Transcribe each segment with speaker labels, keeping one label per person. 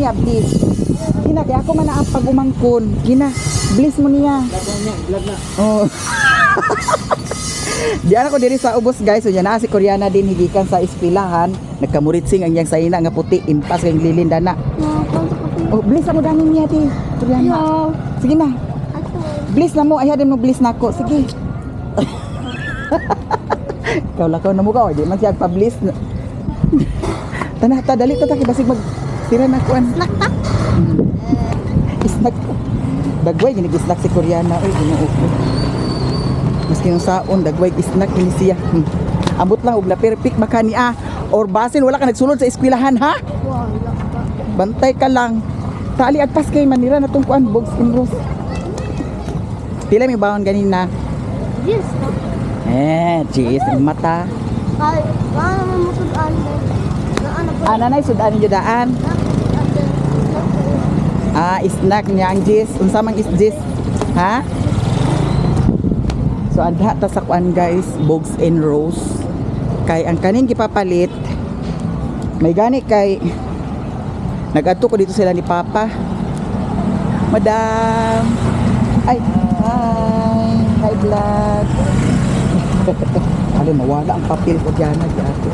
Speaker 1: niya, please. Gina, kaya ako man ang pagumangkon. Gina, please mo niya.
Speaker 2: Vlog na.
Speaker 1: Oh. Diyan ako diri sa ubos guys. So yan na si Koreana din higikan sa eskwelahan. Nagkamuritsing ang yang saina nga puti. Impas kang lilinda na. Oh, bliss mo danin niya ti. Koreana. Sige na. Bliss na mo. Ayaw din mo bliss na ako. Sige. Ikaw lakaw na mo ka. Di man siya pa-bliss. Tanah ta dali ta basig mag tira na kuan.
Speaker 3: Snack ta?
Speaker 1: Snack. Dagway ginig-snack si Koreana. Oy, Ginoo ko. Maski yung saon, dagway snack ni siya. Ambot lang og na perfect makani or basin wala ka nagsulod sa eskwelahan ha?
Speaker 3: Wala pa.
Speaker 1: Bantay ka lang. Tali agpas kay manira na tong kuan box in rose. Pila may bawon ganina?
Speaker 3: Yes.
Speaker 1: Jeez, mata.
Speaker 3: Kaya, naman mo sudan na.
Speaker 1: Nanay sudan niyo daan. Snack niya ang jeez. Unsa mang is jeez? Ha? So adha ta sa kuan guys, Bogs and Rose. Kay ang kaning gipapalit may gani kay nagadto ko dito sila ni Papa. Madam. Ay, hi vlog. Alam mawala ang papel ko diyan ato.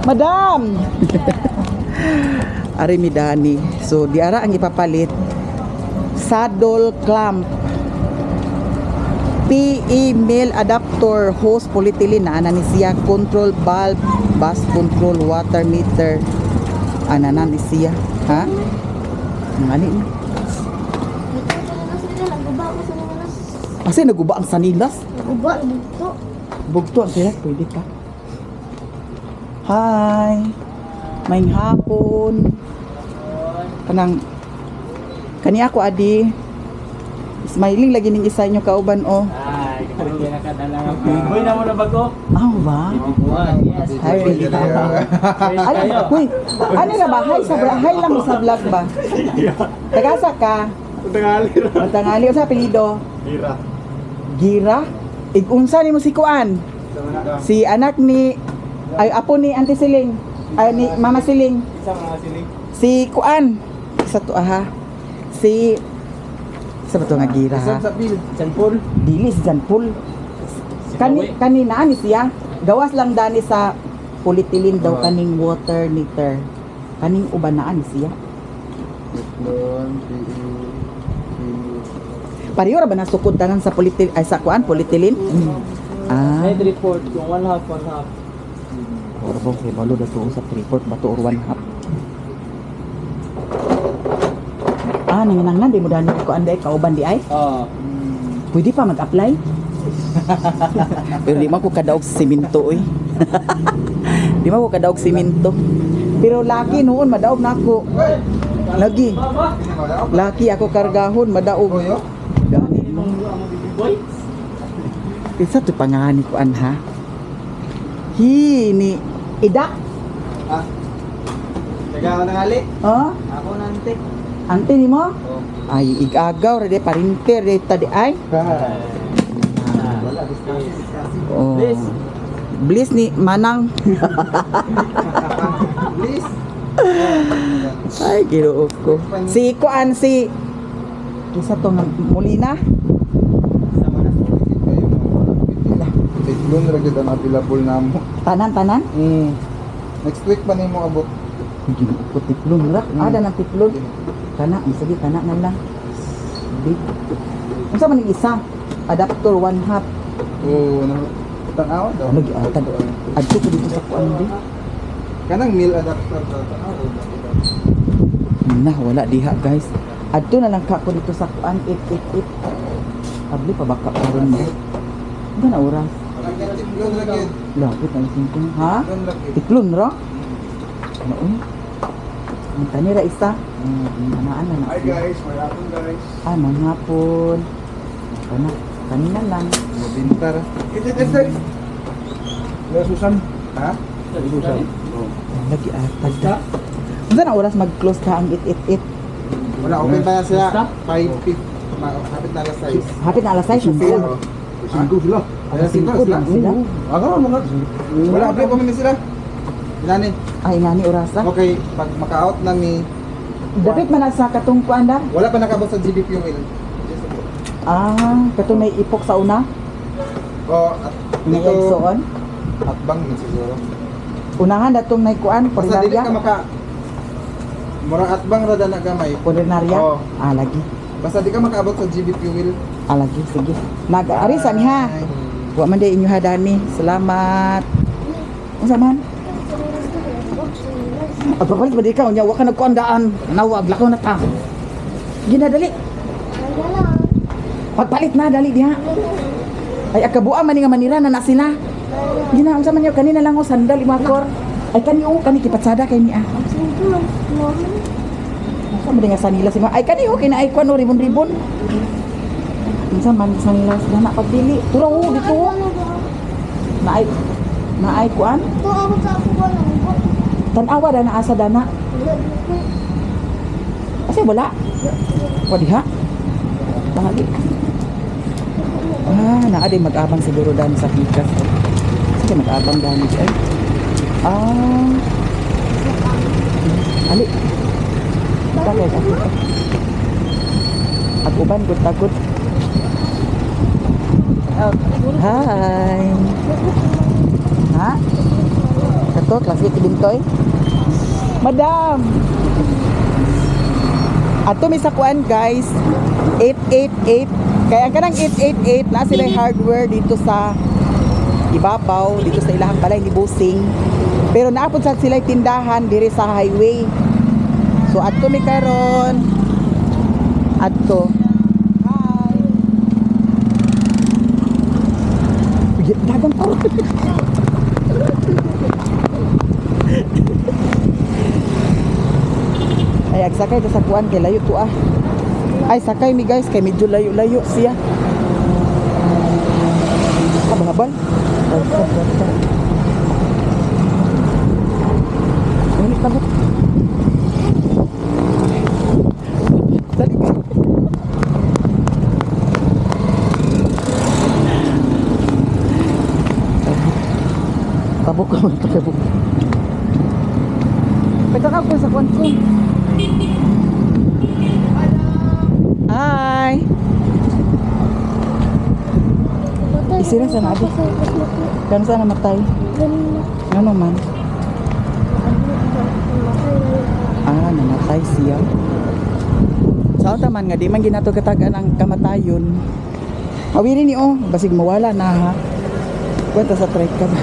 Speaker 1: Madam. Ari mi Dani. So diara ang ipapalit saddle clamp PE male adapter hose polyethylene na ana ni siya control valve bus control water meter ana na ni siya ha ngani ni kasi naguba ang sanilas
Speaker 3: Naguba, bugto.
Speaker 1: bugto ang sanilas pwede ka hi may hapon kanang kani ako adi smiling lagi ning isa nyo kauban oh.
Speaker 2: Ay, hindi na kadala. Boy na mo na bago.
Speaker 1: Ba?
Speaker 2: Yes.
Speaker 1: Hi, uy, ano na ba? Hi lang mo sa vlog ba? Tagasa ka?
Speaker 2: Tangali ra.
Speaker 1: Tangali o sa apelido?
Speaker 2: Gira.
Speaker 1: Gira? Igunsa ni mo si Kuan? Si anak ni ay apo ni Auntie Siling. Ay ni Mama Siling.
Speaker 2: Isa mga siling.
Speaker 1: Si Kuan. Isa to si sa ba to nga gira ha?
Speaker 2: Sa pil. Sanpol.
Speaker 1: Dili si Janpul. Kanina ni siya. Gawas lang dani sa polyethylene daw kaning water meter. Kaning ubanaan ni siya. Pareho ra ba nasukod tanan sa polyethylene ay sa kuan polyethylene?
Speaker 2: Need report yung 1/2.
Speaker 1: Or ba kay balo dato sa report bato or 1/2. Nanginangnan di mo dani ko anday kauban di ay?
Speaker 2: Oo.
Speaker 1: Pwede pa mag-apply? Pero di man ko kadaog simento oy. Di man ko kadaog simento. Pero laki noon madaog na ako. Lagi. Laki ako kargahon madaog. Gani mo.
Speaker 2: Boy.
Speaker 1: Isa to pangani ko anha. Ni idak.
Speaker 2: Taga na ngali.
Speaker 1: Oh,
Speaker 2: Ako nante.
Speaker 1: ante ni mo? Ay igagaw ra de parinter de tadi ay.
Speaker 2: Wala
Speaker 1: Oh.
Speaker 2: Bliss.
Speaker 1: Bliss ni Manang.
Speaker 2: Bliss.
Speaker 1: Ay, ginoo ko. Si Kuan si isa to nga Molina.
Speaker 4: Tiklon ra gyud ang available namo.
Speaker 1: Tanan.
Speaker 4: Next week pa nimo abot.
Speaker 1: Ginoo ko tiklon ra. Ada nang tiklon. Kana, sige kana na lang. Big. Unsa man ning isa? Adapter 1/2.
Speaker 4: Oo, tanaw daw.
Speaker 1: Ano giatan? Adto ko dito sa kuan di.
Speaker 4: Kanang meal adapter daw tanaw.
Speaker 1: Na wala diha guys. Adto na lang ka ko dito sa kuan 888. Abli pa baka karon mo. Gana oras.
Speaker 4: Tiklon ra gyud.
Speaker 1: Lapit ang singkong ha?
Speaker 4: Tiklon ra gyud.
Speaker 1: Tiklon ra. Ano uy? Ang tanira isa. Anaan na
Speaker 4: Hi guys, may hapon guys.
Speaker 1: Manghapon. Kanina lang.
Speaker 4: Mabintar. Ito. Wala Susan. Ha? Susan.
Speaker 1: Lagi atag. Unsa na oras mag-close ka ang 888?
Speaker 4: Wala open pa na sila.
Speaker 2: Stop.
Speaker 4: 5:50. Hapit na alas 6.
Speaker 1: Hapit na alas 6 na sila.
Speaker 4: Singko sila.
Speaker 1: Alas 5 lang sila.
Speaker 4: Ako mga. Wala update pa man sila. Inani.
Speaker 1: Ay, ngani orasa.
Speaker 4: Okay, pag maka-out na ni
Speaker 1: Dapit man na sa katong kuan da.
Speaker 4: Wala pa nakabot sa GB fuel.
Speaker 1: Katong may ipok sa una.
Speaker 4: O, at
Speaker 1: May
Speaker 4: dito,
Speaker 1: igsoon.
Speaker 4: atbang yun siguro.
Speaker 1: Unahan datong may kuan,
Speaker 4: Basta dili ka
Speaker 1: ordinarya.
Speaker 4: maka... Mura atbang rada na gamay.
Speaker 1: Ordinarya.
Speaker 4: Oo.
Speaker 1: Lagi.
Speaker 4: Basta di ka makaabot sa GB fuel.
Speaker 1: Lagi, sige. Nag-ari sa ni ha. Wa man day inyo hadani. Salamat. Unsa man? Pagpapalit ba di ka? Unya, wa ka nagkuandaan. Nawag, lakaw na ta. Ginadali. Pagpalit na, dali diha. Ay, akabuang man nga manira na sila. Gina, unsa man yun, kanina lang o, sandal, imakor. Ay, kani kipatsada kay niya. Unsa man nga sanila si ma. Ay, kani kay na ay kuan o, ribon-ribon. Unsa man sanila sila na pagdili. Turo, dito. Na ay kuan.
Speaker 3: Ito ako sa ako ba lang.
Speaker 1: Tanawa na asa dana. Kasi wala. Wadiha. Bahagi. Naaday mag-abang siguro dani sa pikas. Sige mag-abang dani siya. Ali. Tagay ako. Aguban gud tagod. Hi. Ha? Kato, klasik bintoy. Madam. Ato may sakuan guys. 888. Kaya ang kanang 888 na sila hardware dito sa ibabaw, dito sa ilahang balay ni Busing. Pero naapod sa sila tindahan diri sa highway. So ato may karon. Ato. Hi. Dagang pa. Ay, agsakay ta sa kuan kay layo to ah. Ay, sakay mi guys kay medyo layo-layo siya. Habal-habal. Ini tabuk. Dali. Tabuk ko, tabuk. Pegang ako sa kuan ko. Hi. Isira sana adi. Kan sana matay. Ano man? Namatay siya. Sa taman nga di man ginato katagan ang kamatayon. Awiri ni basig mawala na ha. Kwenta sa trike ka ba?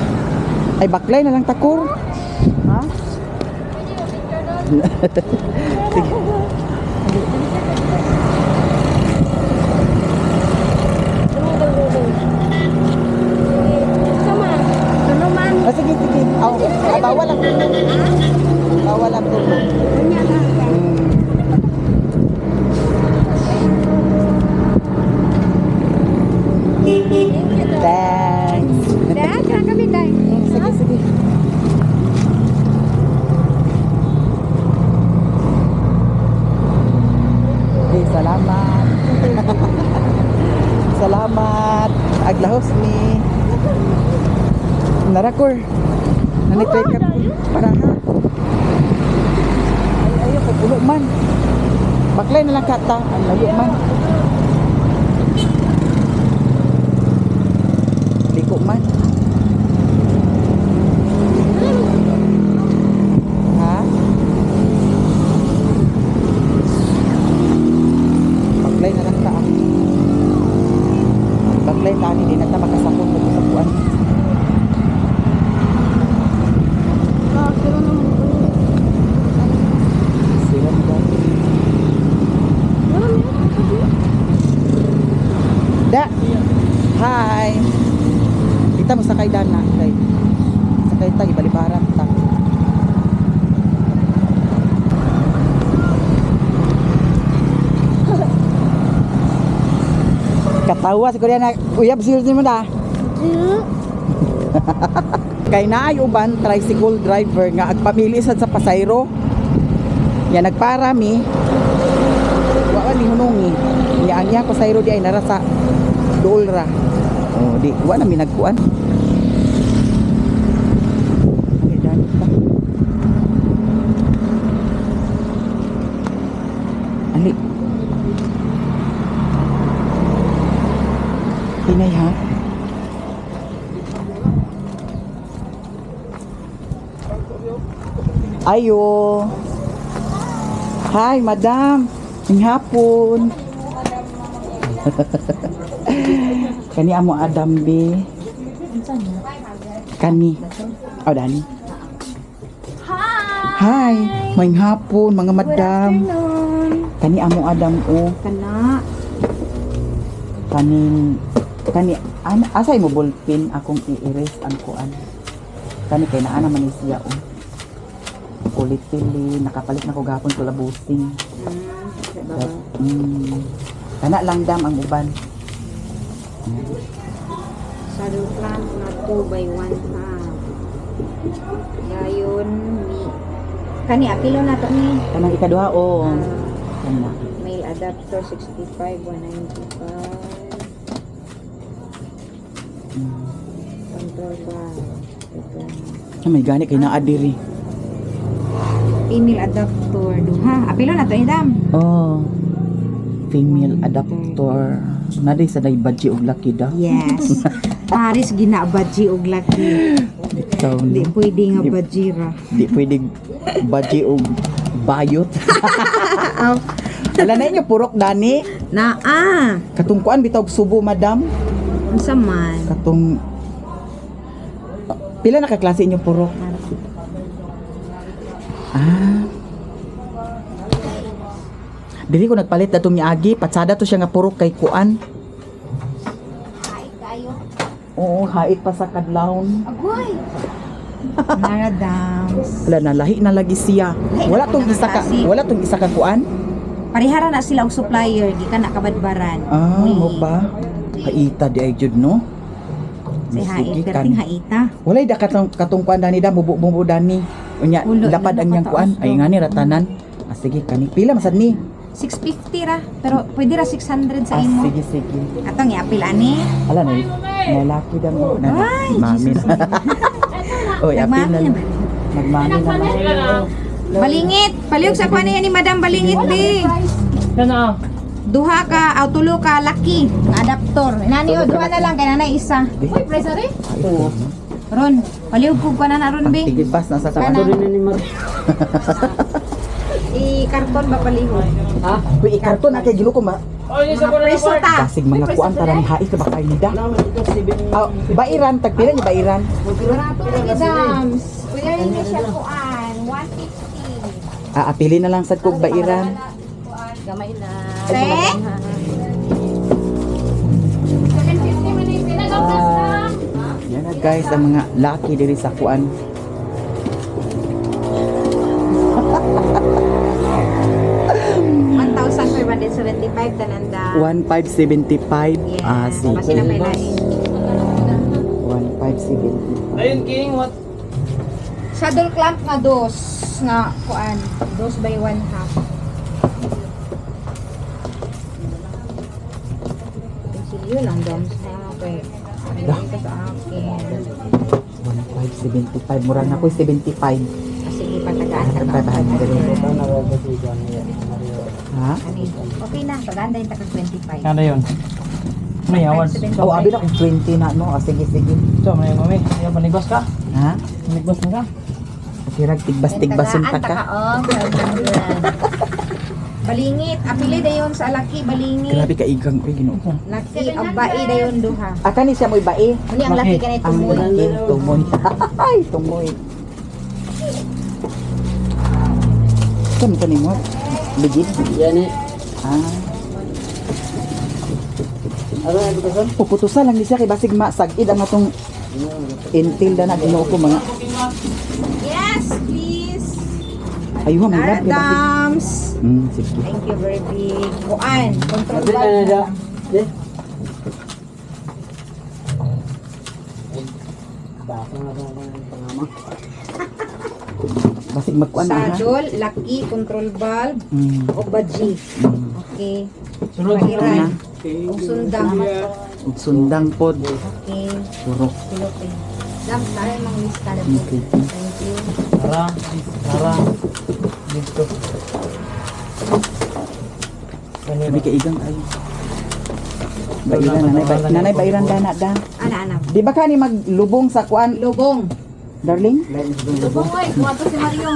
Speaker 1: Ay baklay na lang takur. Ha? Sige. Sige. Bawal ang tulog. Bawal ang tulog. Thanks. Sige. Okay, salamat. Salamat. Aglahos ni. Narakor. Nanitay ka para ha. Ay, ayo kay pulo man. Baklay na lang kata, ang layo man. Liko man. Ha? Baklay na lang ta. Baklay ta ni din na makasakot ko sa kuan. Da. Hi. Kita mo sakay dana, kay. Sakay ta ibalibaran ta. Katawa si Koreana, uyab serious mo na. Kay naay uban tricycle driver nga agpamili sad sa pasayro. Ya nagparami. Wa ni hunungi. Ya ang iya pasayro di ay nara sa dool ra. Oh, di wa na mi nagkuan. Ayo. Hi, madam. Ng hapon. Kani amo Adam B. Kani. Oh, Dani. Hi. May hapon, mga madam. Kani amo Adam o.
Speaker 5: Kana.
Speaker 1: Kani asay mo ballpen akong i-erase ang kuan. Kani kay naa naman ni siya o. Ulit pili, nakapalit na ko gapon ko labusing. Kana lang dam ang uban.
Speaker 5: Saddle clamp na 2 by 1 half. Dayon ni kani apilo na to ni.
Speaker 1: Kanang ikaduha o. Kana.
Speaker 5: Male adapter 65 195. Control bar. Ito.
Speaker 1: May gani kay naa diri.
Speaker 5: Female adapter duha. Apilo na to ni dam.
Speaker 1: Oh. Female adapter. Nadi sa day badji og laki da.
Speaker 5: Yes. Paris ginabadji og laki.
Speaker 1: Bitaw
Speaker 5: Di
Speaker 1: no.
Speaker 5: pwede nga badji ra.
Speaker 1: Di pwede badji og bayot. Ala na inyo purok dani.
Speaker 5: Naa.
Speaker 1: Katong kuan bitaw og subo madam.
Speaker 5: Unsa man?
Speaker 1: Katong pila na ka klase inyo purok? Ah. Dili ko nagpalit dato miagi, patsada to siya nga purok kay kuan.
Speaker 3: Ay, kayo.
Speaker 1: Oo, hait pa sa kadlawon.
Speaker 3: Agoy!
Speaker 5: Naradams.
Speaker 1: Wala na lahi na lagi siya. Wala tong isa ka, wala tong isa ka kuan.
Speaker 5: Parihara na sila og supplier, di ka nakabadbaran.
Speaker 1: Ah,
Speaker 5: Uy,
Speaker 1: mo ba? Haita di ay jud no.
Speaker 5: Si
Speaker 1: Sige,
Speaker 5: hait, perting haita.
Speaker 1: Walay da katong kuan dani da bubo dani. Unya
Speaker 5: Ulo,
Speaker 1: lapad ang
Speaker 5: lalo
Speaker 1: yang kuan.
Speaker 5: kataas
Speaker 1: Ay
Speaker 5: to.
Speaker 1: ngani ratanan. Ah, sige kani. Pila masad ni?
Speaker 5: 650 ra, pero pwede ra 600 sa
Speaker 1: Ah,
Speaker 5: imo.
Speaker 1: sige sige.
Speaker 5: Atong iapil ani.
Speaker 1: Ala na. Nalaki da mo na.
Speaker 5: Ay,
Speaker 1: Mami.
Speaker 5: Jesus.
Speaker 1: Oy, apil na.
Speaker 5: Nagmami na.
Speaker 1: Magmami na lang.
Speaker 5: Balingit, paliog sa kuan ni Madam Balingit di.
Speaker 2: Kana.
Speaker 5: Duha ka, o tulo ka laki, nga adaptor. Nani o, duha na lang kay nanay isa.
Speaker 3: Uy, presa rin.
Speaker 5: Ron, paliog pug kuan na ron be.
Speaker 1: Tigibas na sa
Speaker 5: Kana.
Speaker 1: kuan.
Speaker 2: ni Mar.
Speaker 5: I-karton ba palihog?
Speaker 2: Ha?
Speaker 1: Uy, ikarton na kay gilo ko ma.
Speaker 2: Oh, yun sa
Speaker 5: Mga preso ta.
Speaker 1: Kasig mga kuan para ni hait ka ba kay nida.
Speaker 2: Naman ito 7.
Speaker 1: Ah, bairan tagpila ni bairan.
Speaker 5: Barato lagi dams. Pwede rin niya siya kuan, 150.
Speaker 1: Apili na lang sad kog bairan.
Speaker 3: Gamay na.
Speaker 5: Se?
Speaker 3: 750 man yung pinagapras na.
Speaker 1: Yan na guys, ang mga laki diri sa kuan.
Speaker 5: 1,575 tananda.
Speaker 1: 1575.
Speaker 5: Yes.
Speaker 1: Ah,
Speaker 5: Kasi
Speaker 1: sige.
Speaker 5: na may lain.
Speaker 1: 1575.
Speaker 2: Ayun, King, what?
Speaker 5: Saddle clamp nga dos nga kuan, dos by 1 half. Consilyo lang dams na okay. Ano ka sa akin?
Speaker 1: 1575. Mura na ko 75.
Speaker 5: Kasi ipatagaan ka
Speaker 1: Pagkataan
Speaker 5: na.
Speaker 1: diri. Ha?
Speaker 5: Okay na, paganda yung takag 25.
Speaker 2: Kada yun. May awan.
Speaker 1: Oh, abi na kung 20 na no. Ah, sige sige.
Speaker 2: So, may mami. Ayaw, panibas ka.
Speaker 1: Ha?
Speaker 2: Panibas na ka.
Speaker 1: Kirag tigbas-tigbason ta ka.
Speaker 5: oh. Balingit, apili dayon sa laki, balingit.
Speaker 1: Grabe ka igang ko Ginoo.
Speaker 5: Laki, ang bai dayon duha.
Speaker 1: Aka ni siya mo'y bae.
Speaker 5: Muni ang laki kanay
Speaker 1: Ang
Speaker 5: tumoy.
Speaker 1: laki tumoy. Ay, tumoy. Kan ni mo. Legit.
Speaker 2: Yan eh.
Speaker 1: Ah,
Speaker 2: Ano yung bukasan?
Speaker 1: puputusan lang ni siya kay basig masagid ang atong intil na Ginoo ko mga
Speaker 5: Yes, please.
Speaker 1: ayuha man kay basig.
Speaker 5: Adams.
Speaker 1: Sige.
Speaker 5: Thank you very big. Kuan, control
Speaker 2: Ano na da?
Speaker 5: valve.
Speaker 2: Baka nga sa pangama.
Speaker 1: Basig magkuan na ha.
Speaker 5: Saddle, laki, control valve, o baji. Okay.
Speaker 2: Sunod.
Speaker 5: Bahiran. O sundang.
Speaker 1: Ug sundang pod.
Speaker 5: Okay.
Speaker 1: Puro.
Speaker 5: Silot eh. Dam, tayo mang lista na po.
Speaker 1: Okay.
Speaker 5: Thank you.
Speaker 2: Tara. Dito.
Speaker 1: Sabi ka igang ay. Bairan nanay bairan dana da.
Speaker 5: Ana-ana.
Speaker 1: Di ba ka ni maglubong sa kuan?
Speaker 5: Lubong.
Speaker 1: Darling?
Speaker 3: Ito po nga, kuwato si Mario.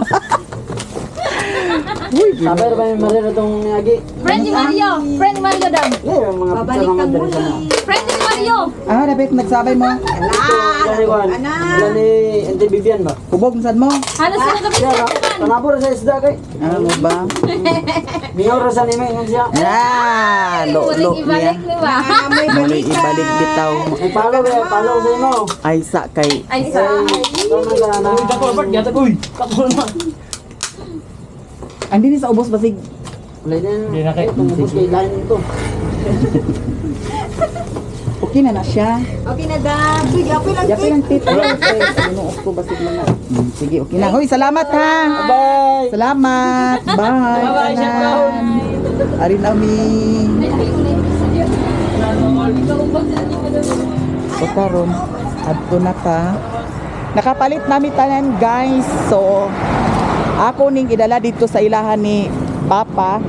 Speaker 2: Sabi ba yung marira itong agi?
Speaker 3: Friend ni Mario! Friend ni Mario daw!
Speaker 2: Yung mga picture naman dali sana.
Speaker 3: Friend ni Mario!
Speaker 1: Ah, dapat nagsabay mo.
Speaker 2: Wala ni Juan. Wala ni Auntie Vivian ba?
Speaker 1: Kubog nasad mo.
Speaker 3: Halos sila kami
Speaker 2: Siya ba? Tanapor sa isda kay.
Speaker 1: Ano ba?
Speaker 2: Mingaw ra sa nime ngan siya.
Speaker 1: Ah, lo niya.
Speaker 3: ibalik ni ba?
Speaker 1: Muli ibalik bitaw.
Speaker 2: Ay palo sa imo.
Speaker 1: Ay sa kay.
Speaker 3: Ay sa...
Speaker 2: Tama ka na. Uy, dako ba? Yata uy. Kapon na.
Speaker 1: Andi ni sa ubos basig.
Speaker 2: Wala din. Tungkol kay line ito.
Speaker 1: Okay na siya.
Speaker 5: Okay na da. Sige, apil lang.
Speaker 1: Yapi lang tip. Ano ko basig man na. Sige, okay na. Hoy, salamat ha.
Speaker 2: Bye.
Speaker 1: Salamat. Bye.
Speaker 2: Bye-bye, chef
Speaker 1: Tanan. Ari nami. So karon adto na ta. Nakapalit nami tanan guys. So ako ning idala dito sa ilahan ni Papa.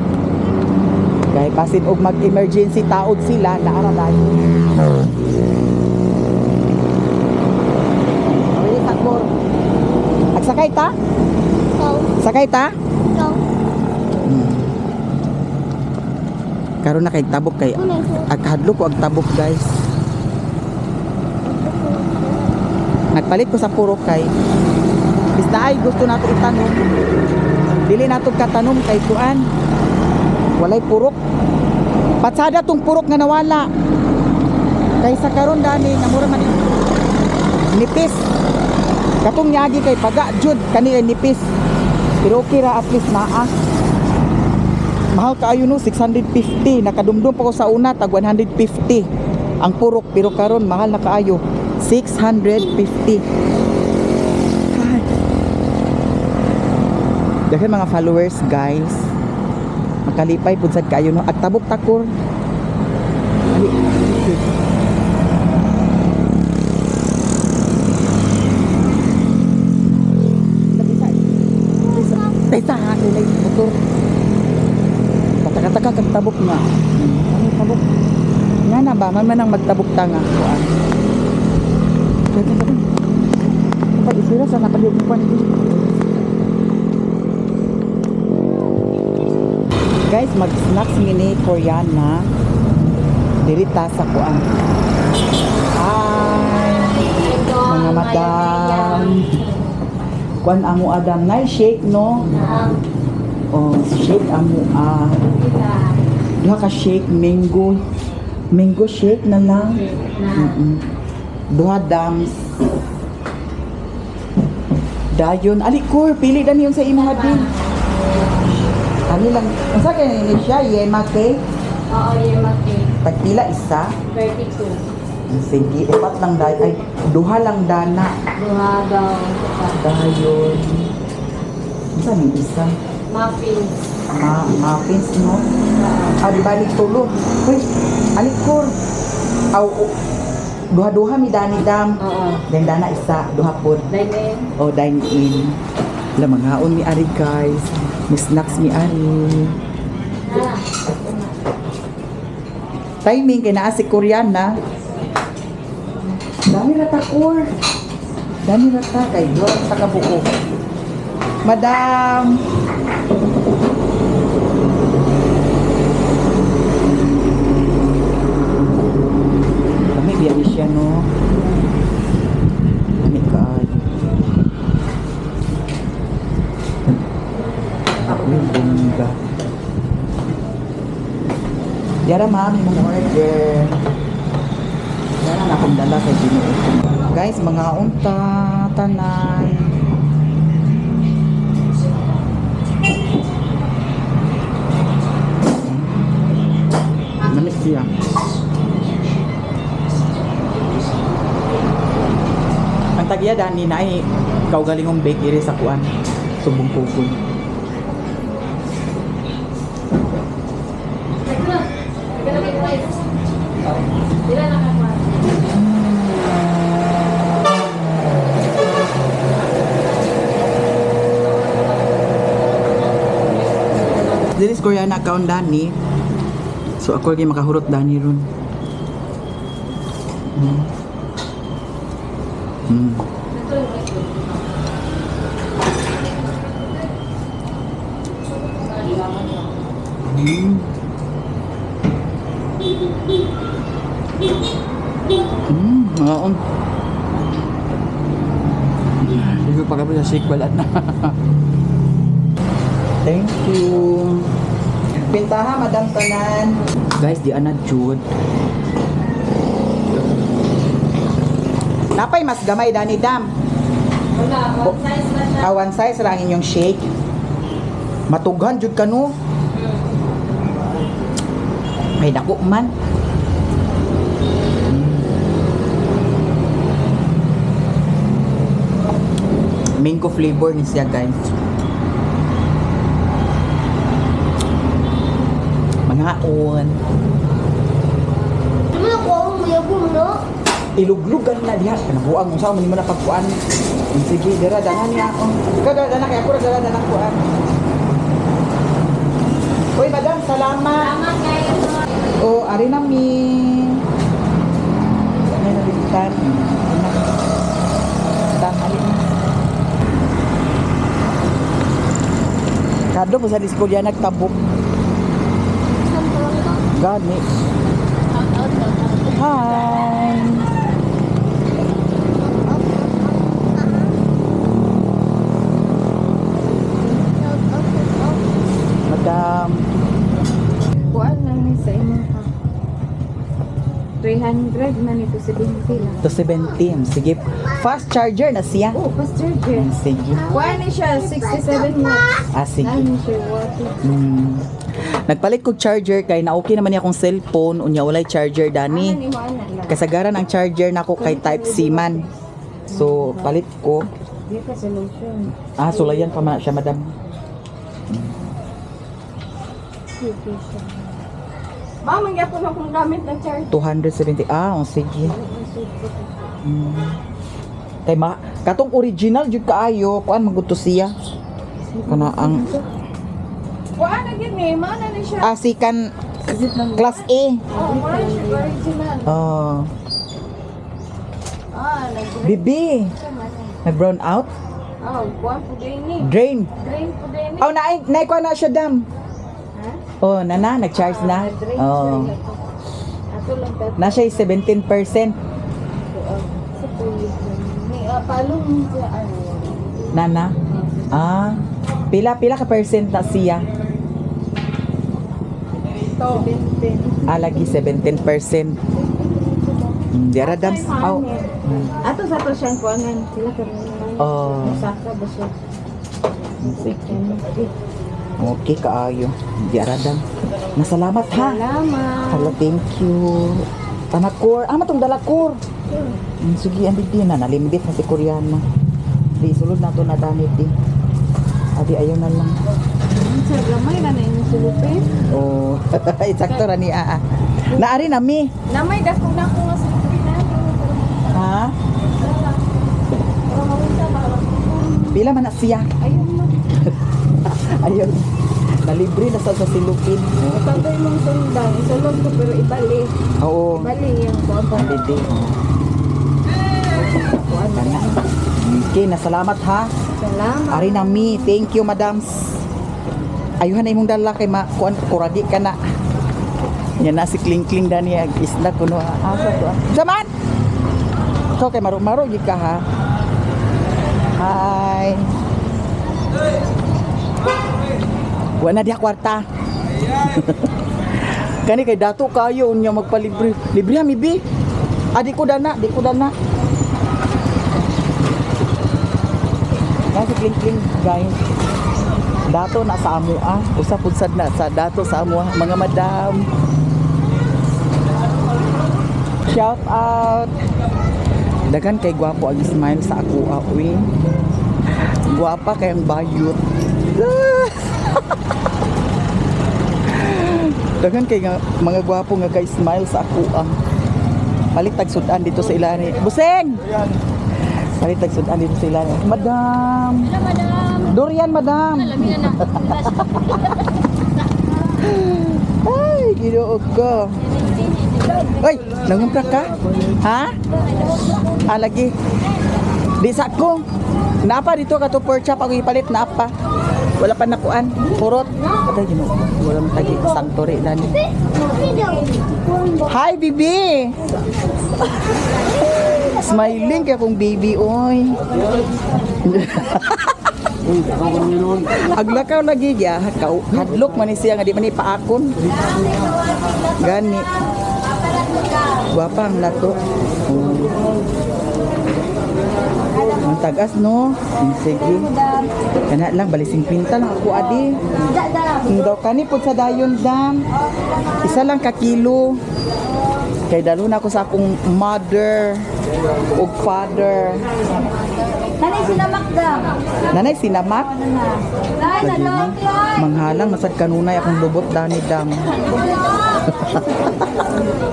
Speaker 1: Kay basin og mag-emergency taod sila naara dai. Ay takbo. Agsakay ta? Sakay ta? Karon na kay tabok kay aghadlo ko ag tabok guys. Nagpalit ko sa purok kay basta ay gusto nato itanom. Dili nato katanom kay kuan. Walay purok. Patsada tong purok nga nawala. Kay sa karon dani namura man nipis. Katong nyagi kay paga jud kani ay nipis. Pero okay ra at least naa. Mahal kaayo no 650. Nakadumdum pa ko sa una tag 150 ang purok pero karon mahal na kaayo 650. Dahil mga followers guys makalipay pud sad kayo no at tabok takor. Ali. Tesa nilay motor. Pataka-taka kag tabok nga. Ano tabok? Nga na ba man ang magtabok ta nga kuan. Kapag isira sa napaliupan din. Guys, mag-snacks mini Koreana. Dirita sa kuan. Hi! Mga madam. Kuan amo adam nay shake no. Oh, shake amo duha ka shake mango. Mango shake na lang. Duha dams. Dayon ali kur pili dan yun sa imo hadin. Ani lang. Unsa kay ni siya yema cake?
Speaker 3: Oo, yung mati.
Speaker 1: Pagpila isa.
Speaker 3: 32.
Speaker 1: Sige, upat lang dai ay duha lang dana.
Speaker 3: Duha daw.
Speaker 1: Dayon. Unsa ni isa?
Speaker 3: Muffins.
Speaker 1: Muffins no. Ah, di balik tulo. Uy, alikur. Aw, duha-duha mi dani dam.
Speaker 3: Oo.
Speaker 1: Then dana isa, duha pod.
Speaker 3: Dine in.
Speaker 1: O dine in. Wala mangaon mi ari guys. May snacks mi ari. Timing kay naa si Koreana. Dami rata kur. Dami rata kay duha sa kabuo. Madam. Kami biyahe siya no. Kami kaayo. Ako yung bongga. Yara ma'am, yung mga order. Yara na akong dala kay Ginoo. Guys, mga unta, tanan. Manik siya. Ang tagya dani na ay kaugalingong bakery sa kuan. Subong pupon. This is Koreana account dani. So ako lagi makahurot dani ron. Ngaon.
Speaker 2: Hindi ko pa kami sa sequel at na.
Speaker 1: Thank you. Pintaha, Madam Tanan. Guys, di ana jud. Napay mas gamay dani dam.
Speaker 5: Wala, one size na siya.
Speaker 1: One size ra ang inyong shake. Matughan jud kanu. Ay dako man. Mango flavor ni siya, guys. Mangaon.
Speaker 3: Ano na ko ang mayabong, no?
Speaker 1: Iluglugan na diha. Kanabuang mo sa man mo na pagkuan. Sige, dira dangan niya ako. Kada dana kay ako ra dala na kuan. Hoy, madam, salamat.
Speaker 5: Salamat kayo.
Speaker 1: Oh, ari na mi. Ano na bitan? Tangali. Kado mo sa diskulya nagtabok. Gani. Hi. Madam.
Speaker 5: Kuan lang ni sa inyo ha. 300 man ito 70 lang.
Speaker 1: To 17. Sige. Fast charger na siya.
Speaker 5: Oh, fast charger.
Speaker 1: Sige.
Speaker 5: Kuan ni siya 67 watts.
Speaker 1: Ah, sige.
Speaker 5: Ano siya watt?
Speaker 1: Nagpalit kog charger kay na okay naman niya akong cellphone unya walay charger
Speaker 5: Ano
Speaker 1: dani.
Speaker 5: ni mo ana lang.
Speaker 1: Kasagaran ang charger nako kay type C man. So palit ko.
Speaker 5: Di ka solution.
Speaker 1: Sulayan pa man siya, madam.
Speaker 5: Okay siya. Ba, magyapon akong gamit na charger.
Speaker 1: 270. Sige. Kay katong original jud kaayo, kuan maguto siya. Kana ang
Speaker 5: Kuan na gid ni, mana ni siya.
Speaker 1: asikan class A.
Speaker 5: Oh, wala siya original. Nag-drain
Speaker 1: Bibi,
Speaker 5: siya man.
Speaker 1: nag-brown out,
Speaker 5: Oh, kuan po din ni.
Speaker 1: drain.
Speaker 5: Drain po din ni.
Speaker 1: Naay kuan na siya, dam.
Speaker 5: Ha?
Speaker 1: Nag-charge na.
Speaker 5: Drain
Speaker 1: Oh.
Speaker 5: siya. Ato lang tayo.
Speaker 1: Na siya 17%.
Speaker 5: Sa tuloy. Ni palong siya ano.
Speaker 1: Nana. Pila ka percent na siya?
Speaker 5: Ito. 17.
Speaker 1: Lagi 17%. Dira dam.
Speaker 5: Ato sa to siyang kuanan. Sila kami naman.
Speaker 1: Oh.
Speaker 5: Masaka ba siya?
Speaker 1: Sige. Okay, kaayo. Dira dam. Nasalamat ha.
Speaker 5: Salamat.
Speaker 1: Hala, thank you. Tanakor. Matong dalakor. Sige, andi din na. Nalimbit na si Koreana. Di, sulod na to na danit di. Adi, ayaw na lang.
Speaker 5: Sa gamay na na yung sulupin.
Speaker 1: Oh, eksakto ra ni Naari na mi.
Speaker 5: Namay dako na ko nga sulupin na.
Speaker 1: Ha?
Speaker 5: Para mawinta ba?
Speaker 1: Pila man na siya.
Speaker 5: Ayun na.
Speaker 1: Ayaw. Nalibre na sa silupin.
Speaker 5: Matagay mong sundan. Isulod ko pero ibali.
Speaker 1: Oo.
Speaker 5: Ibali yung kuwan pa.
Speaker 1: Didi.
Speaker 5: Kuwan na yan.
Speaker 1: Okay, nasalamat ha.
Speaker 5: Salamat.
Speaker 1: Ari na mi. Thank you, madams. Ayuhan na imong dala kay kuan kuradi ka na. Yan na si Kling-Kling dani ag isda kuno asa to. Zaman. So kay maro-maro gid ka ha. Hi. Wala diha kwarta. Kani kay dato kayo unya magpalibre. Libre ha mi bi. Di ko dana. Kasi Kling-Kling guys. Dato na sa amua. Usapod sad na sa dato sa amua mga madam. Shout out. Dagan kay gwapo ang smile sa ako awi. Gwapa kay ang bayot. Dagan kay mga gwapo nga kay smile sa ako ang. Palit tag sudan dito sa ilani. Buseng. Palit tag sudan dito sa ilani. Madam.
Speaker 3: Hello, madam.
Speaker 1: Durian, madam.
Speaker 3: Lamin na.
Speaker 1: Ay, ginuog ko. Ay, nangumpra ka? Ha? Lagi. Di sa ko. Napa dito ka to pork chop ako ipalit na apa. Wala pa nakuan. Purot. Patay yun. Walang tagi. Sangtori na ni. Hi, Bibi! Smiling kaya kong baby, oy. Aglakaw lagi ya, hadlok man ni siya nga di man ipaakon. Gani. Guwapa ang lato. Ang tagas no. Sige. Kana lang balising pinta lang ako adi. Daw kani pud sa dayon dam. Isa lang ka kilo. Kay dalo na ako sa akong mother ug father.
Speaker 5: Nanay sinamak daw.
Speaker 1: Nanay sinamak.
Speaker 5: Nay, nadawag yan.
Speaker 1: Manghalang masad kanunay akong lubot dani dam.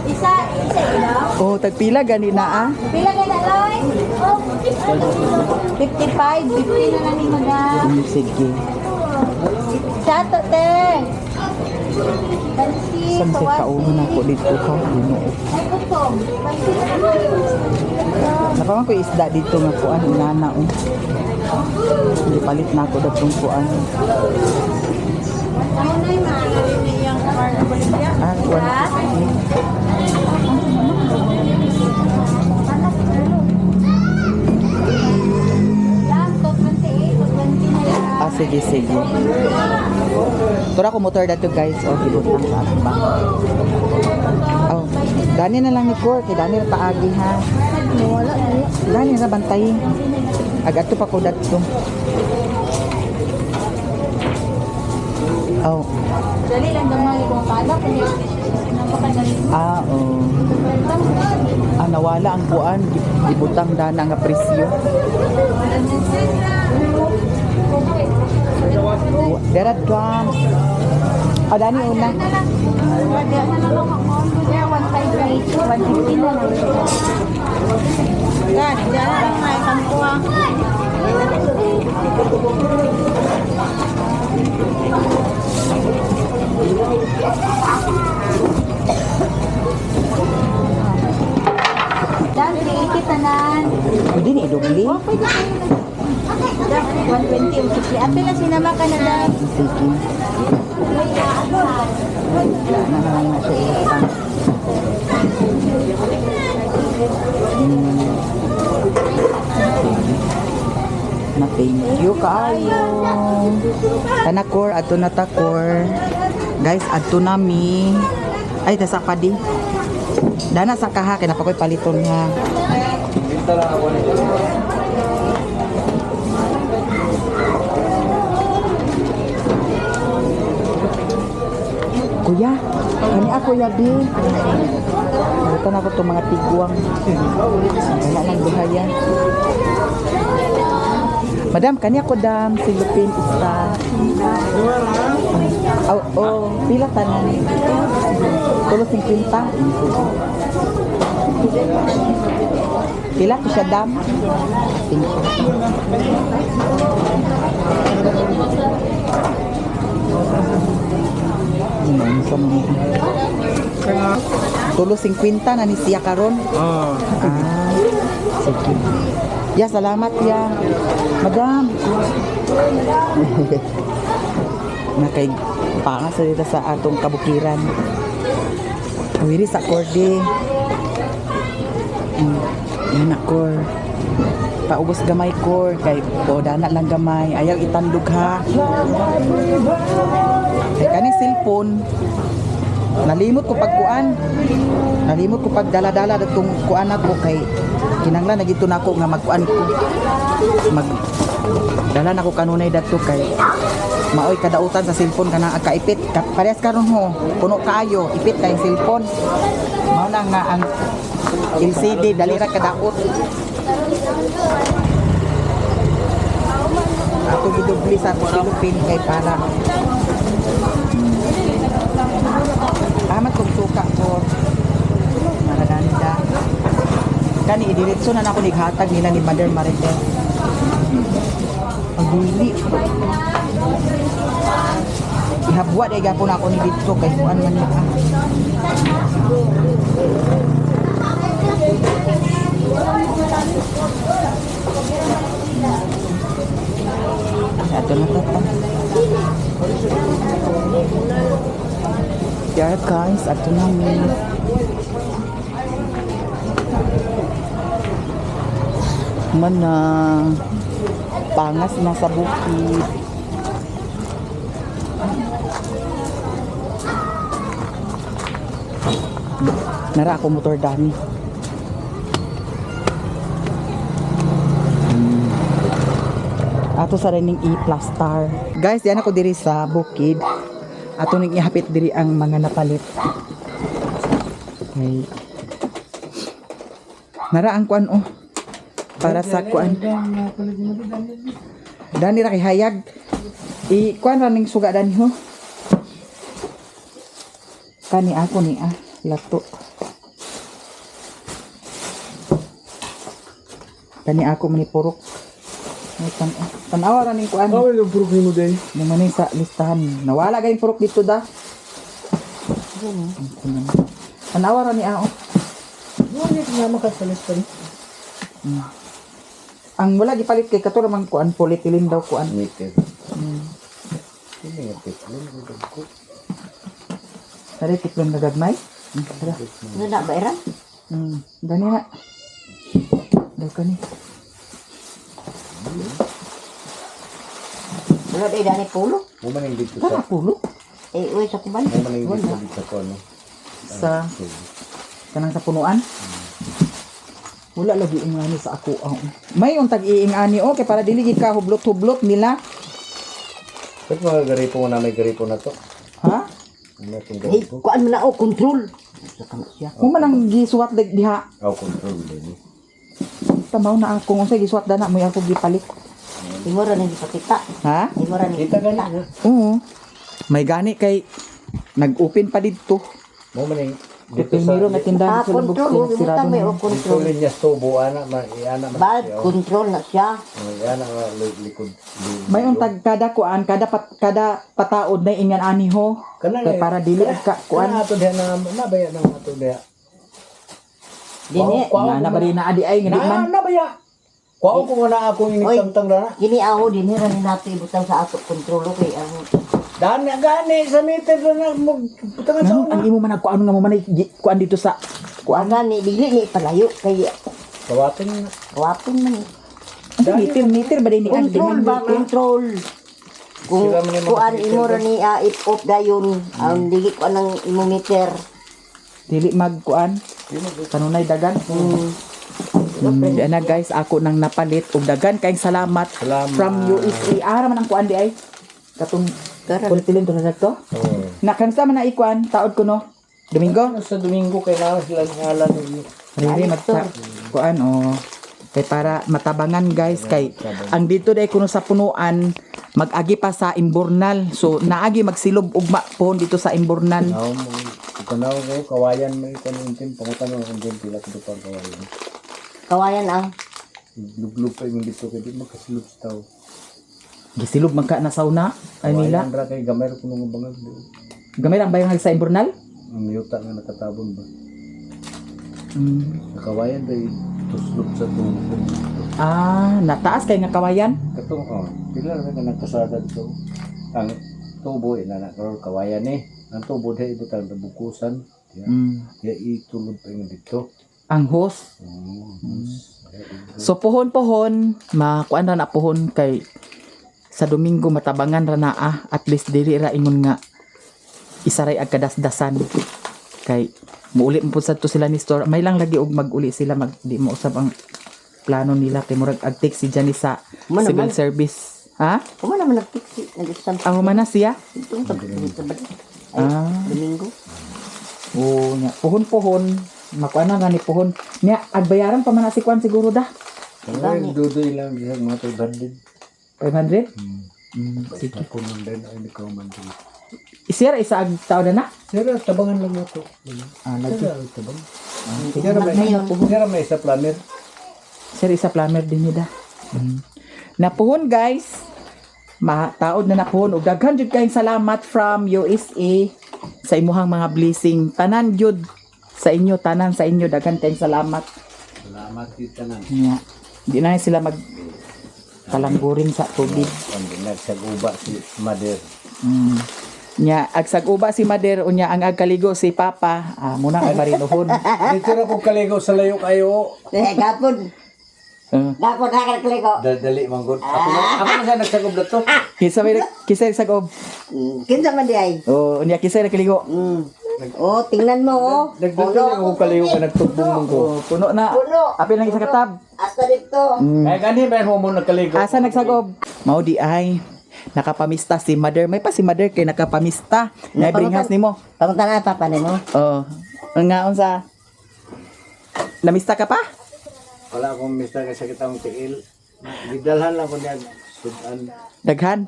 Speaker 5: Isa ilaw.
Speaker 1: Oh, tagpila gani na ah.
Speaker 5: Pila ka na, Loy? 55, 50 na lang ni madam.
Speaker 1: Sige.
Speaker 5: Sato, te. Pansi,
Speaker 1: Saan siya kauno na ako dito ka?
Speaker 5: Ay, kutong. Pansi.
Speaker 1: Napaman ko isda dito nga kuan inana oh. Hindi palit na ako datong kuan.
Speaker 5: Ano na yung mga niyang Bolivia?
Speaker 1: Ah, kuan.
Speaker 5: Yan, to 28, to 20 na yan.
Speaker 1: Ah, sige, sige. Tura ko motor dato guys. Oh, hibot lang sa akin ba? Oh, Dani na lang ni Cor. Kay Dani na paagi ha.
Speaker 5: Wala na yun.
Speaker 1: Dani na bantay. Agato pa ko dato. Oh.
Speaker 5: Dali lang naman yung pala. Kaya napakadali.
Speaker 1: Ah, oh. Ah, nawala ang kuan. Ibutang dana nga presyo. Dera drums. Ah, Dani una.
Speaker 5: Kaya na lang ako. Kaya 158, 150 na lang. Yan, dyan na lang na isang kuha. Dan, 380 tanan.
Speaker 1: Hindi ni idubli.
Speaker 5: Oh, pwede kayo na. 120 yung sukli. Apil na sinama ka na dan.
Speaker 1: Sige. Wala na lang na siya iwasan. Na thank you kaayo. Tanakor, ato na takor. Guys, ato nami. Ay, tasa pa di. Dana sa kaha, kaya napakoy paliton nga. Kuya, kani ako yabi. Nalitan ako itong mga tiguang. Wala lang buhaya. Madam, kani ako dam, silupin isa. Oh, pila tanan. Tulo 50. Pila ko siya dam? 5. Tulo 50 na ni siya karon.
Speaker 4: Oh.
Speaker 1: Ah, sige. Ya, salamat ya. Madam. Nakay pangas dito sa atong kabukiran. Uwiri sa korde. Yan akor. Paubos gamay kor kay dana lang gamay. Ayaw itandog ha. Kay kani cellphone. Nalimot ko pagkuan. Nalimot ko pagdala-dala datong kuan ako kay kinanglan nagito nako nga magkuan ko. Dala nako kanunay dato kay maoy kadautan sa cellphone kana kaipit. Parehas karon ho. Puno kaayo ipit kay cellphone. Mao na nga ang LCD dali ra kadaot. Ako gidubli sa silupin kay para amat kong suka ko maraganda kani idiretso na ako nighatag nila ni Mother Marites ang dili ihabwa day gapon ako ni dito kay kuan man na Ato na to. Yeah guys, ato na mo. Mana pangas na sa bukid. Nara ako motor dani. Ato sa rin i-plaster. Guys, diyan ako diri sa bukid. Ato ning ihapit diri ang mga napalit. Okay. Nara ang kuan oh. Para sa kuan. Dani ra kay hayag. I kuan ra ning suga dani ho. Kani ako ni lato. Kani ako mani purok. Tanawa ra ning kuan.
Speaker 4: Oh, yung purok ni mo day.
Speaker 1: Yung maning sa listahan. Nawala gayong purok dito da. Tanawa ra ni ako.
Speaker 4: Ano yung nga makasalis pa rin?
Speaker 1: Ang wala gipalit kay kato ramang kuan polyethylene daw kuan.
Speaker 4: Meter. Hindi nga tiklon.
Speaker 1: Tari tiklon na gagmay. Tara.
Speaker 5: Ano na ba era?
Speaker 1: Dani na. Daw kani.
Speaker 5: Wala day dani pulo.
Speaker 4: Mo man yung dito
Speaker 1: Tara pulo
Speaker 5: Uy, sa kuban.
Speaker 4: Mo man yung dito sa kono.
Speaker 1: sa kanang sa punuan. Wala lagi ingani sa ako. May untag iingani okay para dili gid ka hublot-hublot nila.
Speaker 4: Ba't mga garipo na may garipo na to?
Speaker 1: Ha?
Speaker 4: Ano itong
Speaker 5: Hey,
Speaker 4: garipo?
Speaker 5: kuan mo na o control.
Speaker 1: Kung man ang gisuwat diha.
Speaker 4: Oh, control din.
Speaker 1: Tamaw na ako unsay gisuwat dana mo ako gipalit.
Speaker 5: Imora ni pakita.
Speaker 1: Ha?
Speaker 5: Imora ni
Speaker 4: Kita gani na.
Speaker 1: Oo. May gani kay nag-open pa dito.
Speaker 4: Mo man yung
Speaker 1: Dito
Speaker 4: dito
Speaker 1: sa
Speaker 4: sa
Speaker 1: na tindahan sa lubog
Speaker 5: control.
Speaker 1: sila sirado.
Speaker 5: May o
Speaker 4: control
Speaker 5: control.
Speaker 4: niya stobo ana ana
Speaker 5: Bad control na siya.
Speaker 4: Ana likod.
Speaker 1: May untag kada kuan kada pataod na ingan ani ho. Kay para dili ka kuan.
Speaker 4: Kana ato diha na nabaya na ato diha.
Speaker 5: Dini.
Speaker 1: Na ba rin na adi ay ngadi man.
Speaker 4: Nabaya. Kuha ko na ako yung inikantang na.
Speaker 5: Gini ako din ra ni nato ibutang sa ato control kay ang
Speaker 4: Daan na gani sa meter na magputangan sa
Speaker 1: Nano ang imo man kuan nga mo man kuan dito sa kuan.
Speaker 5: kuan ni dili ni palayo kay
Speaker 4: kawatin na.
Speaker 5: kawapin man.
Speaker 1: Meter ba din ni ang
Speaker 5: Control ba control. Kung
Speaker 4: Sila man yung mga
Speaker 5: kuan imo ra ni if-off dayon ang dili ko nang imo meter.
Speaker 1: dili mag kuan. Kanunay dagan. Yan na guys, ako nang napalit og dagan kayong salamat,
Speaker 4: Salamat.
Speaker 1: from USA. Ara man ang kuan di ay. Katong
Speaker 5: Karan.
Speaker 1: polyethylene to na to.
Speaker 4: Oh.
Speaker 1: Nakansa man na ikuan taod ko no. Domingo.
Speaker 4: Sa Domingo kay na sila ngalan ni.
Speaker 1: Riri magsa kuan oh. Kay para matabangan guys kay ang dito day kuno sa punuan mag-agi pa sa Imbornal. So naagi magsilob ugma pohon dito sa Imbornal.
Speaker 4: Now mo tanaw ko kawayan may kanintin pangutan mo ang pila ko pang kawayan.
Speaker 5: Kawayan ang
Speaker 4: Luglug pa yung dito kay di makasilog sa tao.
Speaker 1: Gisilog man ka na sauna ay nila.
Speaker 4: Kawayan ra kay gamay ko nung bangag.
Speaker 1: Gamay ang bayang sa Imbornal.
Speaker 4: Ang yuta nga nakatabon ba. Sa kawayan day tuslog sa tubo.
Speaker 1: Nataas kay nga kawayan.
Speaker 4: Katong pila ra ka nagkasada dito. Ang tubo ina na kawayan ang tubo day ibutang bukusan. Ya itulod pa yung dito.
Speaker 1: Ang hose. So pohon-pohon, makuan ra na pohon kay sa Domingo matabangan ra na at least dili ra ingon nga isaray ag kadasdasan kay muuli mo pud sa to sila ni store may lang lagi og maguli sila mag di mo usab ang plano nila kay murag ag take si Janice sa
Speaker 5: Man
Speaker 1: civil
Speaker 5: naman.
Speaker 1: service ha
Speaker 5: kuma naman nagtiksi nag-isang
Speaker 1: amo man na siya
Speaker 5: itong Domingo.
Speaker 1: nya pohon-pohon makuan na ni pohon nya ag bayaran pa man na si kwan siguro da
Speaker 4: Ang dudoy lang sa mga 500.
Speaker 1: 500
Speaker 4: Sige po nung din ay hindi ko man din.
Speaker 1: isira isa ag tao na na
Speaker 4: Sira, tabangan lang mo ito.
Speaker 1: lagi
Speaker 4: Sira, tabang. Sira may isa planner.
Speaker 1: Sir, isa plumber din nila. Napuhon guys. Taod na napuhon. Ug daghan jud kayong salamat from USA sa imuhang mga blessing. Tanan jud sa inyo, tanan sa inyo. Daghan kayong salamat.
Speaker 4: Salamat kita na.
Speaker 1: Yeah. Di na sila mag kalangguring sa tubig.
Speaker 4: Ang nagsaguba si mother.
Speaker 1: Nya agsag-uba si Mader unya ang agkaligo si Papa. Muna kay marinuhon.
Speaker 4: Dito na ko kaligo sa layo kayo.
Speaker 6: Gapon. Gapon na kaligo.
Speaker 4: Dali manggod. Ako na siya nagsagub na to.
Speaker 1: Kisay sagob.
Speaker 6: Kinsa man di ay?
Speaker 1: Oh, unya kisay nakaligo.
Speaker 6: Oh, tingnan mo oh.
Speaker 4: Nagdito na ako kaligo ka nagtugbong manggo.
Speaker 1: Puno na.
Speaker 6: Puno.
Speaker 1: Apil lang isa katab.
Speaker 6: Hasta dito.
Speaker 4: Kaya gani ba mo nagkaligo?
Speaker 1: Asa nagsagob? Mao di ay nakapamista si Mother. May pa si Mother kay nakapamista. Naibringhas nimo.
Speaker 6: Pamunta na papa nimo.
Speaker 1: Oh. Ngaon sa namista ka pa?
Speaker 4: Wala akong mister kasi kitang tiil. Gidalhan lang ko niya sudan.
Speaker 1: Daghan.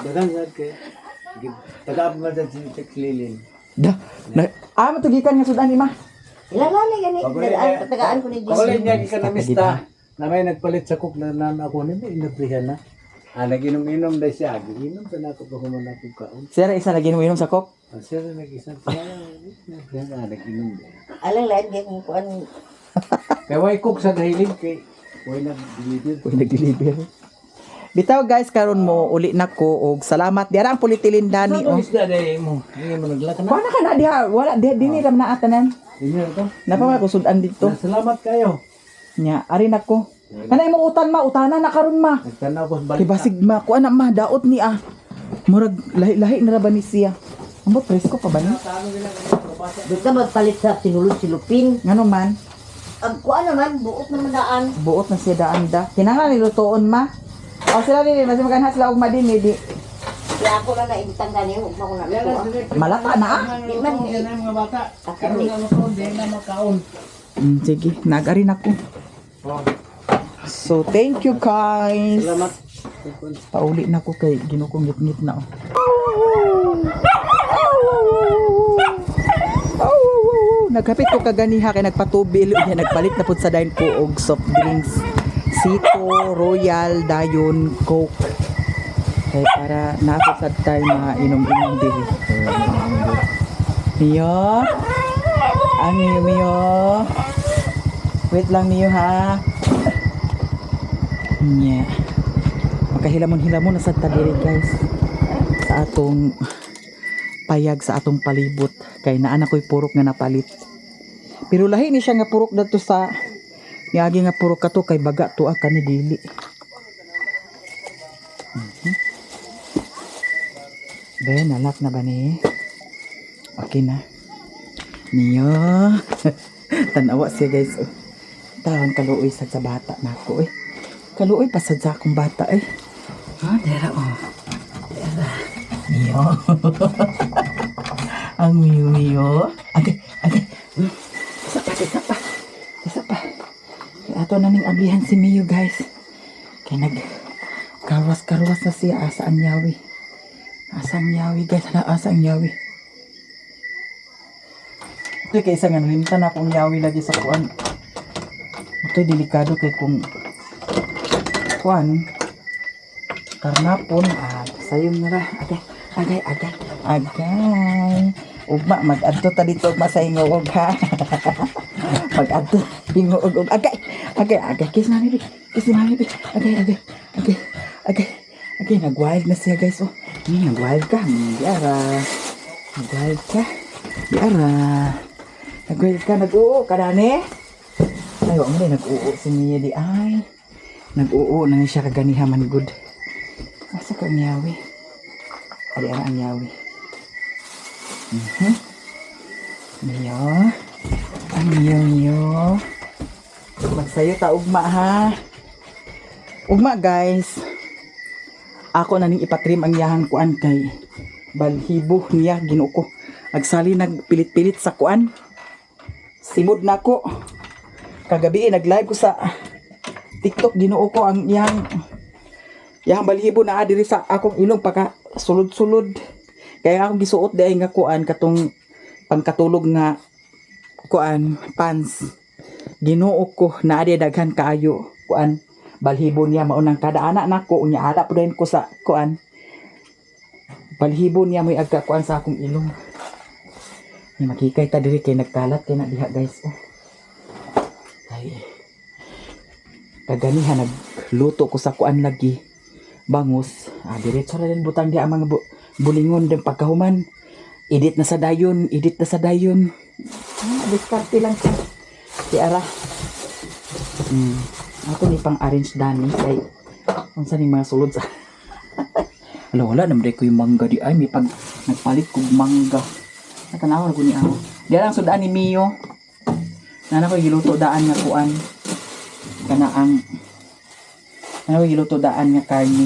Speaker 4: Dagan sad kay. Tagap mo dyan si Teklilin.
Speaker 1: Matugikan nga sudan ni ma.
Speaker 6: Ilan ni gani? Tagaan ko ni
Speaker 4: Kaulay
Speaker 6: Jesus.
Speaker 4: niya ka na mista. Na may nagpalit sa cook na ako ni may inabrihan na. Naginom-inom dahil siya. Ginom sa nato pa kuman ako kaon.
Speaker 1: Sira isa lagi inom sa kok.
Speaker 4: Siya na nag-isang siya. Naginom din.
Speaker 6: Alang lain gani ko an
Speaker 4: Kaya way cook sa dahilig kay way nag-deliver.
Speaker 1: Uy, nag-deliver. Bitaw guys, karon mo uli na ko og salamat diara ang pulitilindan ni
Speaker 4: Ano isda dahil mo? Hindi mo naglaka na.
Speaker 1: Wala ka na diha, wala dinhi ram na atanan.
Speaker 4: Hindi na to.
Speaker 1: Napama ko sudan dito.
Speaker 4: Salamat kayo.
Speaker 1: Nya, ari nako. Kanay mo utan ma, utana na karon ma.
Speaker 4: Nagtanaw ko sa balik.
Speaker 1: Kay basig ma ko ana ma daot ni Murag lahi-lahi na ra ba ni siya. Ambot presko pa ba ni?
Speaker 6: Dito magpalit sa sinulod silupin.
Speaker 1: Ngano man,
Speaker 6: Ang kuan naman buot naman daan.
Speaker 1: buot na siya daan da. Kinahanglan nilutoon ma. O sila din, mas maghanha sila og madini di.
Speaker 6: Kaya ako lang naibitang gani ug mako na ito.
Speaker 1: Malata na
Speaker 6: Di man
Speaker 4: Yan ang mga bata.
Speaker 6: Karon
Speaker 4: Karoon na ko, di na makaon.
Speaker 1: Sige, nag-ari na ko. So, thank you guys.
Speaker 4: Salamat.
Speaker 1: Pauli na ko kay ginukong ngit-ngit na. Naghapit ko kaganiha kay nagpatubil unya nagpalit na pud sa dayon ko og soft drinks. Sito, Royal, Dayon, Coke. Kay para naako sa time inom-inom diri. Mio. Ang Mio. Wait lang Mio ha. Nya. Makahilamon-hilamon na sa diri guys. Sa atong payag sa atong palibot kay naa na ko'y purok nga napalit. Pero lahi ni siya nga purok dato sa niagi nga purok kato kay baga to ni dili. Ben, anak na ba ni? Okay na. Niyo. Tanawa siya guys. Tawang kaluoy sa bata na ako eh. Kaluoy pa sa akong bata eh. Dera oh. Dera. Niyo. Ang miyo. Ate. Isa pa. Ato na ning ablihan si Mio guys. Kay nag karwas na siya asa ang yawi. Asang yawi guys, asang yawi. Ito kay isa nga nalimtan akong yawi lagi sa kuan. Ito delikado kay kung kuan karnapon sayong nara. Agay. Ugma mag-adto ta dito ugma sa ingog ha. Mag-adto ingog agay. Kiss mami bi. Agay nag-wild na siya guys oh. Nag-wild ka. Nag-uo ka dani. Ay, wag mo din nag-uo si Mia di ay. Nag-uo na siya kaganiha man good. Asa ka niyawi? Adi ang yawi. Miyo. Magsayo ta ugma ha. Ugma guys. Ako na ning ipatrim ang yahang kuan kay balhibo niya Ginoo ko. Agsali nagpilit-pilit sa kuan. Simod na ko. Kagabi nag-live ko sa TikTok Ginoo ko ang yahang balhibo na diri sa akong ilong paka sulod-sulod. Kaya akong gisuot dahil nga kuan katong pangkatulog nga kuan pants. Ginoo ko na adi daghan kaayo kuan balhibo niya maunang kada anak nako unya ada pud ko sa kuan. Balhibo niya moy agka kuan sa akong ilong. Ni makikay ta diri kay nagkalat kay na diha guys oh. Ay. Kaganihan magluto ko sa kuan lagi bangus. Diretso ra din butang di ang mga bulingon din pagkahuman. Edit na sa dayon. Diskarte lang siya. Di ara. Ako ni pang arrange dani kay unsa ni mga sulod sa wala naman ko yung mangga di ay may pag nagpalit ko mangga. Natanaw ko ni ako. Di lang sudaan ni Mio. Nana ko giluto daan nga kuan. Nana ko giluto daan nga karne.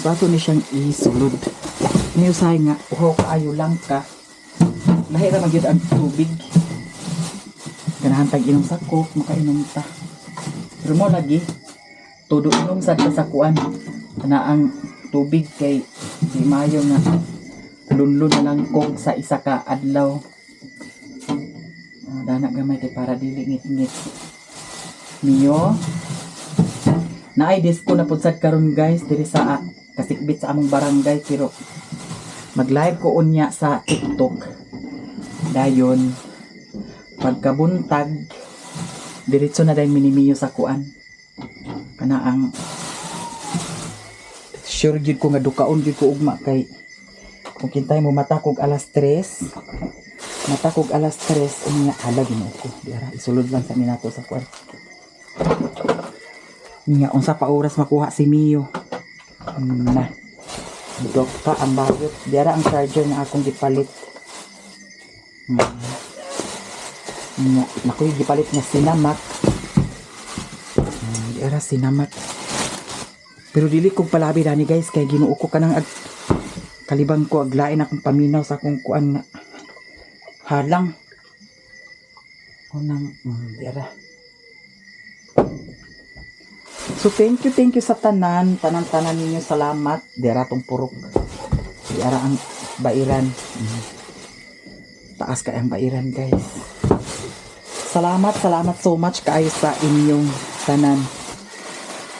Speaker 1: So ato ni siyang isulod. Ni usay nga uho kaayo lang ka. Lahi ra magyud ang tubig. Ganahan tag inom sa coke makainom ta. Pero mo lagi todo inom sad ka sa kuan. Kana ang tubig kay di mayo nga lunlun na lang kog sa isa ka adlaw. Dana gamay kay para dili ngit-ngit. Mio. Naay disco na pud sad karon guys diri sa kasikbit sa among barangay pero mag-live ko unya sa TikTok. Dayon pagkabuntag diretso na dai minimiyo sa kuan. Kana ang sure gid ko nga dukaon gid ko ugma kay kung kintay mo matakog alas 3 unya ala gino ko diara isulod lang sa minato sa kuan niya unsa pa oras makuha si Mio na dok pa ang bayot diara ang charger na akong gipalit niya nakoy gipalit nga sinamak diara sinamak. Pero dili kong palabi dani guys kay Ginoo ko kanang kalibang ko aglain akong paminaw sa akong kuan nga halang. Unang dira. So thank you sa tanan ninyo salamat. Dira tong purok. Dira ang bairan. Taas kay ang bairan guys. Salamat so much kaayo sa inyong tanan.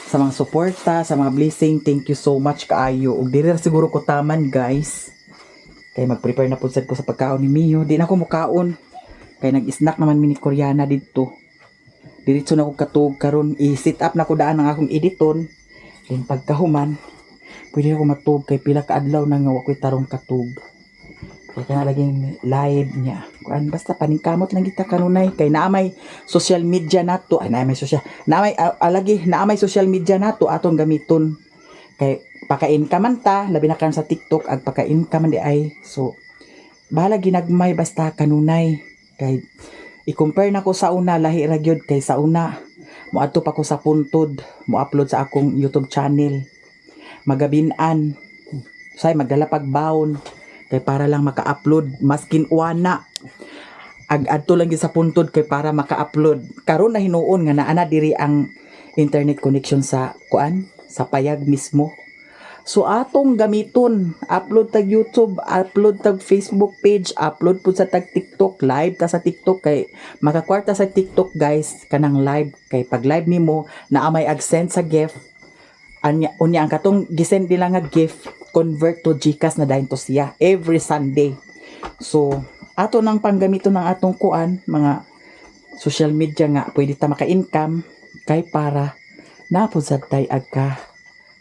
Speaker 1: Sa mga suporta, sa mga blessing, thank you so much kaayo. Ug diri ra siguro ko taman guys. Kay mag-prepare na pud sad ko sa pagkaon ni Mio. Di na ko mukaon. Kay nag-snack naman mini Koreana didto. Diretso na ko katug karon i-set up na ko daan ang akong editon. Then pagkahuman, pwede ako matug kay pila ka adlaw na nga wa koy tarong katug. Kaya na laging live niya. Kuan basta paningkamot lang kita kanunay kay naamay social media nato. Ay naamay social media nato atong gamiton. Kay pakain ka man ta, labi na kan sa TikTok ag pakain ka man di ay. So bahala ginagmay basta kanunay. Kay i-compare na ko sa una lahi ra gyud kay sa una moadto pa ko sa puntod, mo-upload sa akong YouTube channel. Magabin-an. Say magdala pagbaon. Kay para lang maka-upload maskin uwana ag-adto lang gyud sa puntod kay para maka-upload karon na hinuon nga naa diri ang internet connection sa kuan sa payag mismo. So atong gamiton upload tag YouTube, upload tag Facebook page, upload pud sa tag TikTok, live ta sa TikTok kay makakwarta sa TikTok guys kanang live kay pag live nimo naa may ag-send sa gift unya ang katong gisend nila nga gift convert to GCash na dayon to siya every Sunday. So ato nang panggamito ng atong kuan mga social media nga pwede ta maka-income kay para napud sad tay agka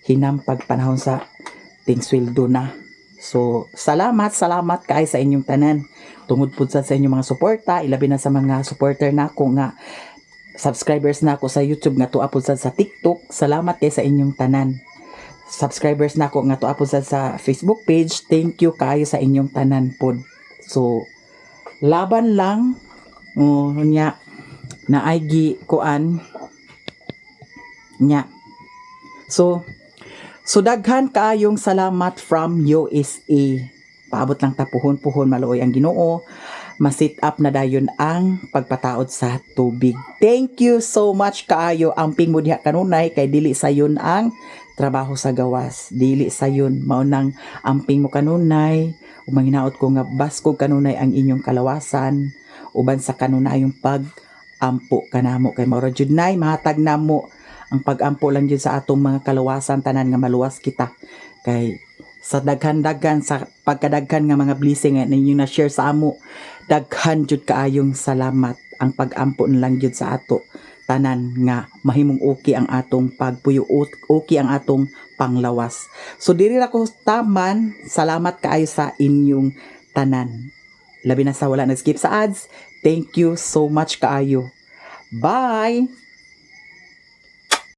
Speaker 1: hinampag panahon sa ting sweldo na. So salamat kay sa inyong tanan tungod pud sa inyong mga suporta ilabi na sa mga supporter nako nga subscribers nako sa YouTube nga tuwa pud sa TikTok. Salamat kay sa inyong tanan. Subscribers nako nga tuwa pud sa Facebook page. Thank you kayo sa inyong tanan pod. So laban lang nya naay gi kuan nya. So daghan kaayong salamat from USA. Paabot lang ta puhon maluoy ang Ginoo. Ma-sit up na dayon ang pagpataod sa tubig. Thank you so much kaayo amping mo diha kanunay kay dili sayon ang trabaho sa gawas. Dili sayon mao nang amping mo kanunay ug manginaot ko nga baskog kanunay ang inyong kalawasan uban sa kanunayong pag-ampo kanamo kay mao ra jud nay mahatag namo ang pag-ampo lang jud sa atong mga kalawasan tanan nga maluwas kita kay sa daghan-daghan sa pagkadaghan nga mga blessing nga ninyo na share sa amo daghan jud kaayong salamat ang pag-ampo lang jud sa ato tanan nga mahimong okay ang atong pagpuyo, okay ang atong panglawas. So diri ra ko taman, salamat kaayo sa inyong tanan. Labi na sa wala nag-skip sa ads. Thank you so much kaayo. Bye!